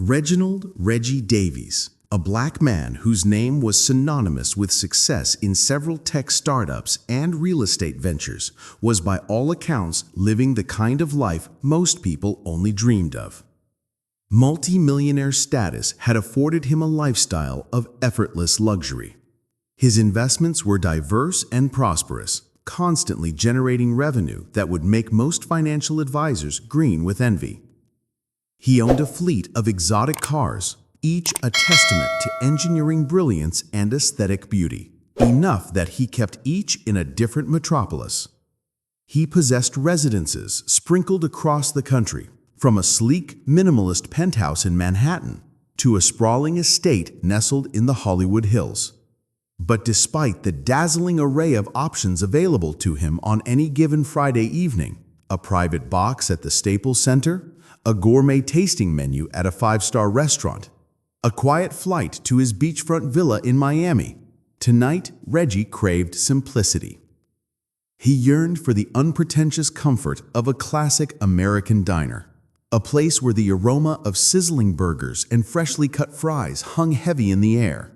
Reginald "Reggie" Davies, a black man whose name was synonymous with success in several tech startups and real estate ventures, was by all accounts living the kind of life most people only dreamed of. Multi-millionaire status had afforded him a lifestyle of effortless luxury. His investments were diverse and prosperous, constantly generating revenue that would make most financial advisors green with envy. He owned a fleet of exotic cars, each a testament to engineering brilliance and aesthetic beauty, enough that he kept each in a different metropolis. He possessed residences sprinkled across the country, from a sleek, minimalist penthouse in Manhattan to a sprawling estate nestled in the Hollywood Hills. But despite the dazzling array of options available to him on any given Friday evening, a private box at the Staples Center, a gourmet tasting menu at a five-star restaurant, a quiet flight to his beachfront villa in Miami, tonight Reggie craved simplicity. He yearned for the unpretentious comfort of a classic American diner, a place where the aroma of sizzling burgers and freshly cut fries hung heavy in the air.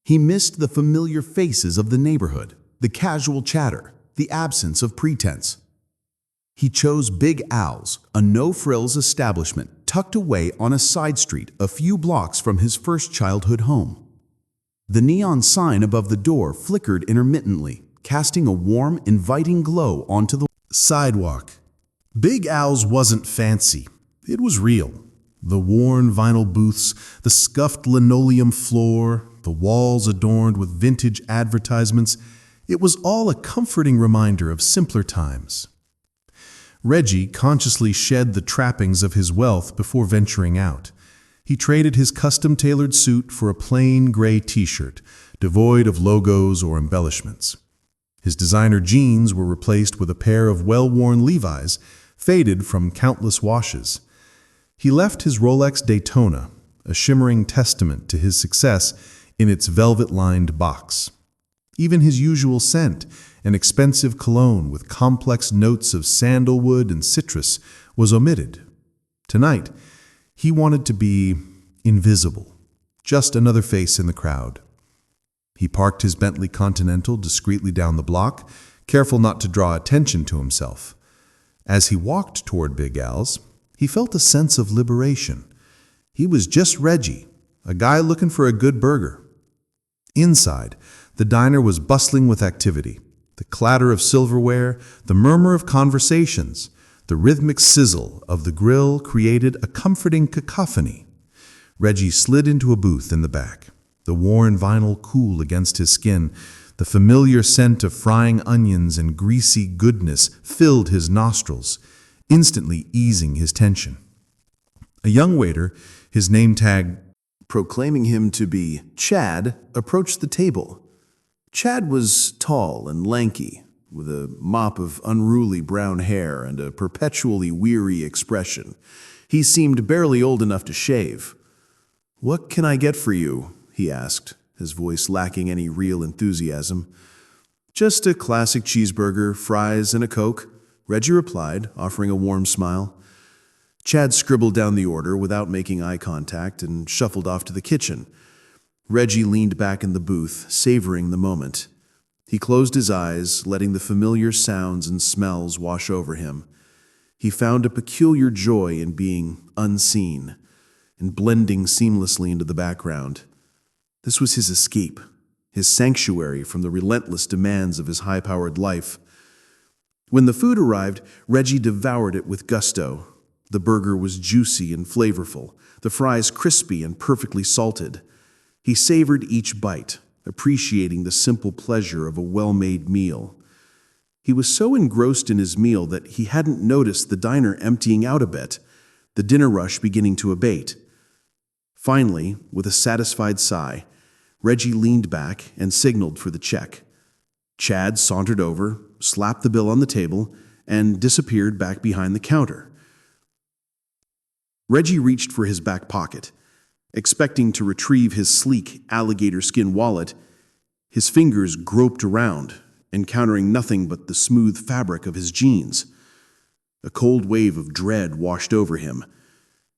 He missed the familiar faces of the neighborhood, the casual chatter, the absence of pretense. He chose Big Al's, a no-frills establishment tucked away on a side street a few blocks from his first childhood home. The neon sign above the door flickered intermittently, casting a warm, inviting glow onto the sidewalk. Big Al's wasn't fancy. It was real. The worn vinyl booths, the scuffed linoleum floor, the walls adorned with vintage advertisements, it was all a comforting reminder of simpler times. Reggie consciously shed the trappings of his wealth before venturing out. He traded his custom-tailored suit for a plain gray t-shirt, devoid of logos or embellishments. His designer jeans were replaced with a pair of well-worn Levi's, faded from countless washes. He left his Rolex Daytona, a shimmering testament to his success, in its velvet-lined box. Even his usual scent, an expensive cologne with complex notes of sandalwood and citrus, was omitted. Tonight, he wanted to be invisible, just another face in the crowd. He parked his Bentley Continental discreetly down the block, careful not to draw attention to himself. As he walked toward Big Al's, he felt a sense of liberation. He was just Reggie, a guy looking for a good burger. Inside, the diner was bustling with activity. The clatter of silverware, the murmur of conversations, the rhythmic sizzle of the grill created a comforting cacophony. Reggie slid into a booth in the back, the worn vinyl cool against his skin. The familiar scent of frying onions and greasy goodness filled his nostrils, instantly easing his tension. A young waiter, his name tag proclaiming him to be Chad, approached the table. Chad was tall and lanky, with a mop of unruly brown hair and a perpetually weary expression. He seemed barely old enough to shave. "What can I get for you?" he asked, his voice lacking any real enthusiasm. "Just a classic cheeseburger, fries, and a Coke," Reggie replied, offering a warm smile. Chad scribbled down the order without making eye contact and shuffled off to the kitchen. Reggie leaned back in the booth, savoring the moment. He closed his eyes, letting the familiar sounds and smells wash over him. He found a peculiar joy in being unseen and blending seamlessly into the background. This was his escape, his sanctuary from the relentless demands of his high-powered life. When the food arrived, Reggie devoured it with gusto. The burger was juicy and flavorful, the fries crispy and perfectly salted. He savored each bite, appreciating the simple pleasure of a well-made meal. He was so engrossed in his meal that he hadn't noticed the diner emptying out a bit, the dinner rush beginning to abate. Finally, with a satisfied sigh, Reggie leaned back and signaled for the check. Chad sauntered over, slapped the bill on the table, and disappeared back behind the counter. Reggie reached for his back pocket. Expecting to retrieve his sleek alligator skin wallet, his fingers groped around, encountering nothing but the smooth fabric of his jeans. A cold wave of dread washed over him.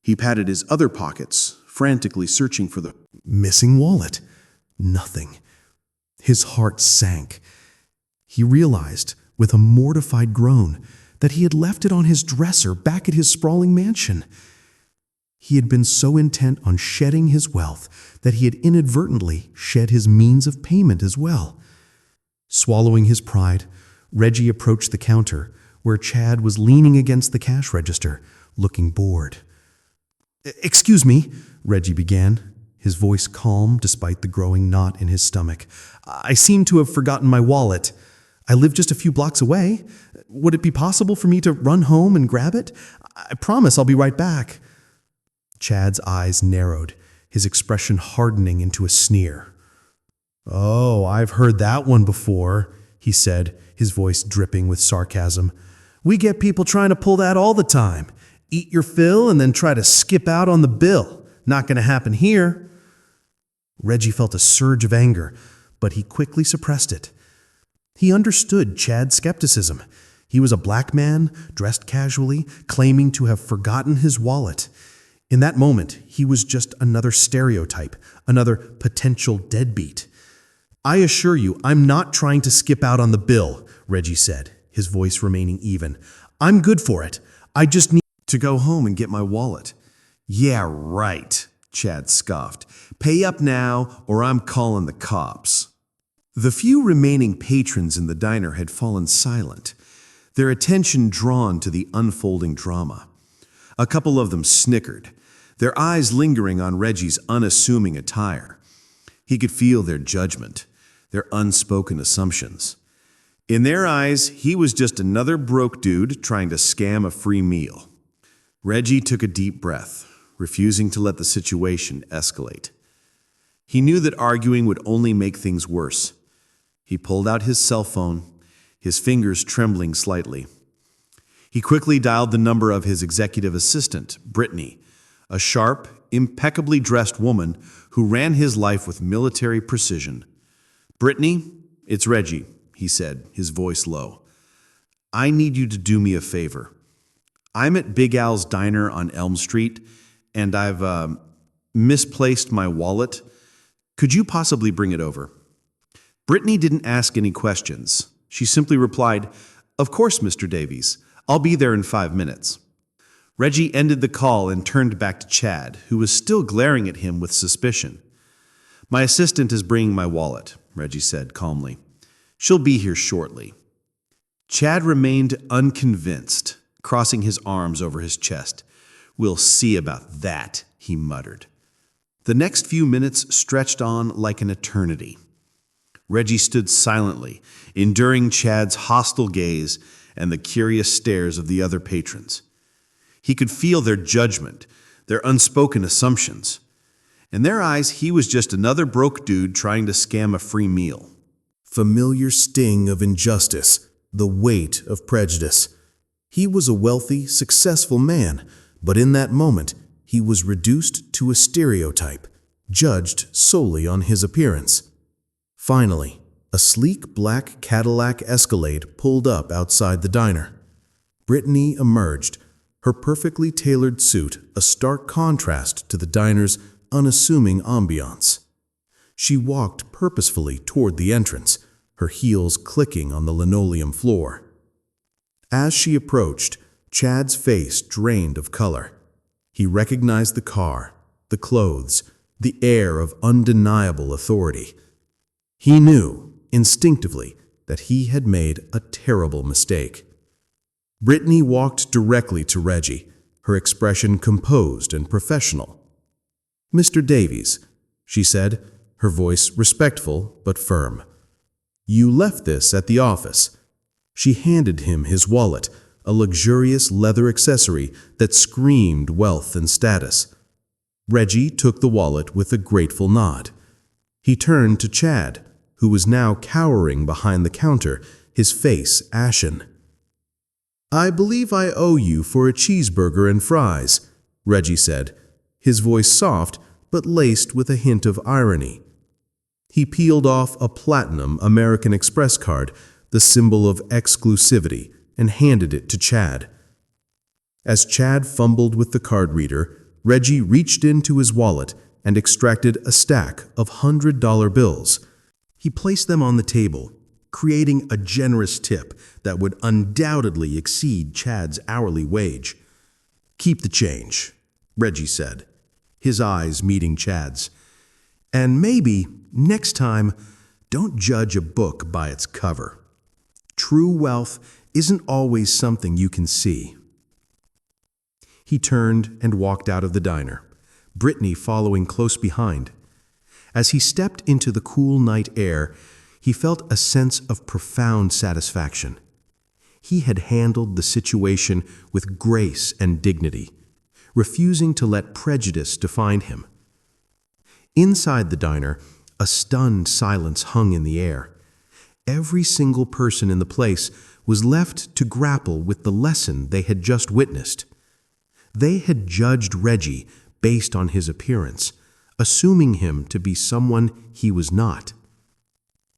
He patted his other pockets, frantically searching for the missing wallet. Nothing. His heart sank. He realized, with a mortified groan, that he had left it on his dresser back at his sprawling mansion. He had been so intent on shedding his wealth that he had inadvertently shed his means of payment as well. Swallowing his pride, Reggie approached the counter, where Chad was leaning against the cash register, looking bored. "Excuse me," Reggie began, his voice calm despite the growing knot in his stomach. "I seem to have forgotten my wallet. I live just a few blocks away. Would it be possible for me to run home and grab it? I promise I'll be right back." Chad's eyes narrowed, his expression hardening into a sneer. "Oh, I've heard that one before," he said, his voice dripping with sarcasm. "We get people trying to pull that all the time. Eat your fill and then try to skip out on the bill. Not going to happen here." Reggie felt a surge of anger, but he quickly suppressed it. He understood Chad's skepticism. He was a black man, dressed casually, claiming to have forgotten his wallet. In that moment, he was just another stereotype, another potential deadbeat. "I assure you, I'm not trying to skip out on the bill," Reggie said, his voice remaining even. "I'm good for it. I just need to go home and get my wallet." "Yeah, right," Chad scoffed. "Pay up now, or I'm calling the cops." The few remaining patrons in the diner had fallen silent, their attention drawn to the unfolding drama. A couple of them snickered, their eyes lingering on Reggie's unassuming attire. He could feel their judgment, their unspoken assumptions. In their eyes, he was just another broke dude trying to scam a free meal. Reggie took a deep breath, refusing to let the situation escalate. He knew that arguing would only make things worse. He pulled out his cell phone, his fingers trembling slightly. He quickly dialed the number of his executive assistant, Brittany, a sharp, impeccably dressed woman who ran his life with military precision. "Brittany, it's Reggie," he said, his voice low. "I need you to do me a favor. I'm at Big Al's Diner on Elm Street, and I've misplaced my wallet. Could you possibly bring it over?" Brittany didn't ask any questions. She simply replied, "Of course, Mr. Davies. I'll be there in 5 minutes." Reggie ended the call and turned back to Chad, who was still glaring at him with suspicion. "My assistant is bringing my wallet," Reggie said calmly. "She'll be here shortly." Chad remained unconvinced, crossing his arms over his chest. "We'll see about that," he muttered. The next few minutes stretched on like an eternity. Reggie stood silently, enduring Chad's hostile gaze and the curious stares of the other patrons. He could feel their judgment, their unspoken assumptions. In their eyes, he was just another broke dude trying to scam a free meal. Familiar sting of injustice, the weight of prejudice. He was a wealthy, successful man, but in that moment, he was reduced to a stereotype, judged solely on his appearance. Finally, a sleek black Cadillac Escalade pulled up outside the diner. Brittany emerged, her perfectly tailored suit a stark contrast to the diner's unassuming ambiance. She walked purposefully toward the entrance, her heels clicking on the linoleum floor. As she approached, Chad's face drained of color. He recognized the car, the clothes, the air of undeniable authority. He knew, instinctively, that he had made a terrible mistake. Brittany walked directly to Reggie, her expression composed and professional. "Mr. Davies," she said, her voice respectful but firm. "You left this at the office." She handed him his wallet, a luxurious leather accessory that screamed wealth and status. Reggie took the wallet with a grateful nod. He turned to Chad, who was now cowering behind the counter, his face ashen. "I believe I owe you for a cheeseburger and fries," Reggie said, his voice soft but laced with a hint of irony. He peeled off a platinum American Express card, the symbol of exclusivity, and handed it to Chad. As Chad fumbled with the card reader, Reggie reached into his wallet and extracted a stack of $100 bills. He placed them on the table, creating a generous tip that would undoubtedly exceed Chad's hourly wage. "Keep the change," Reggie said, his eyes meeting Chad's. "And maybe, next time, don't judge a book by its cover. True wealth isn't always something you can see." He turned and walked out of the diner, Brittany following close behind. As he stepped into the cool night air, he felt a sense of profound satisfaction. He had handled the situation with grace and dignity, refusing to let prejudice define him. Inside the diner, a stunned silence hung in the air. Every single person in the place was left to grapple with the lesson they had just witnessed. They had judged Reggie based on his appearance, assuming him to be someone he was not.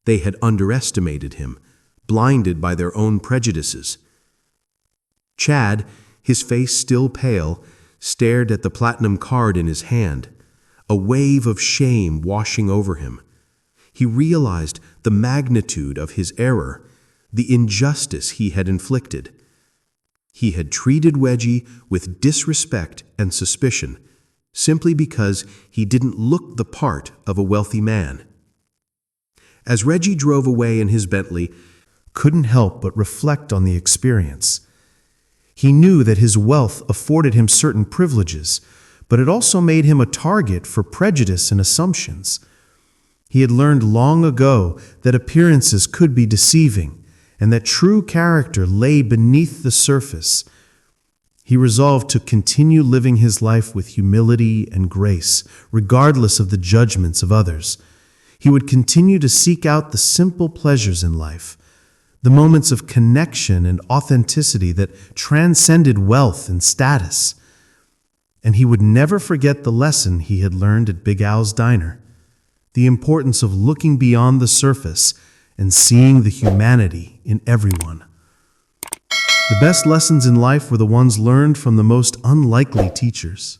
They had underestimated him, blinded by their own prejudices. Chad, his face still pale, stared at the platinum card in his hand, a wave of shame washing over him. He realized the magnitude of his error, the injustice he had inflicted. He had treated Reggie with disrespect and suspicion, simply because he didn't look the part of a wealthy man. As Reggie drove away in his Bentley, couldn't help but reflect on the experience. He knew that his wealth afforded him certain privileges, but it also made him a target for prejudice and assumptions. He had learned long ago that appearances could be deceiving, and that true character lay beneath the surface. He resolved to continue living his life with humility and grace, regardless of the judgments of others. He would continue to seek out the simple pleasures in life, the moments of connection and authenticity that transcended wealth and status. And he would never forget the lesson he had learned at Big Al's diner, the importance of looking beyond the surface and seeing the humanity in everyone. The best lessons in life were the ones learned from the most unlikely teachers.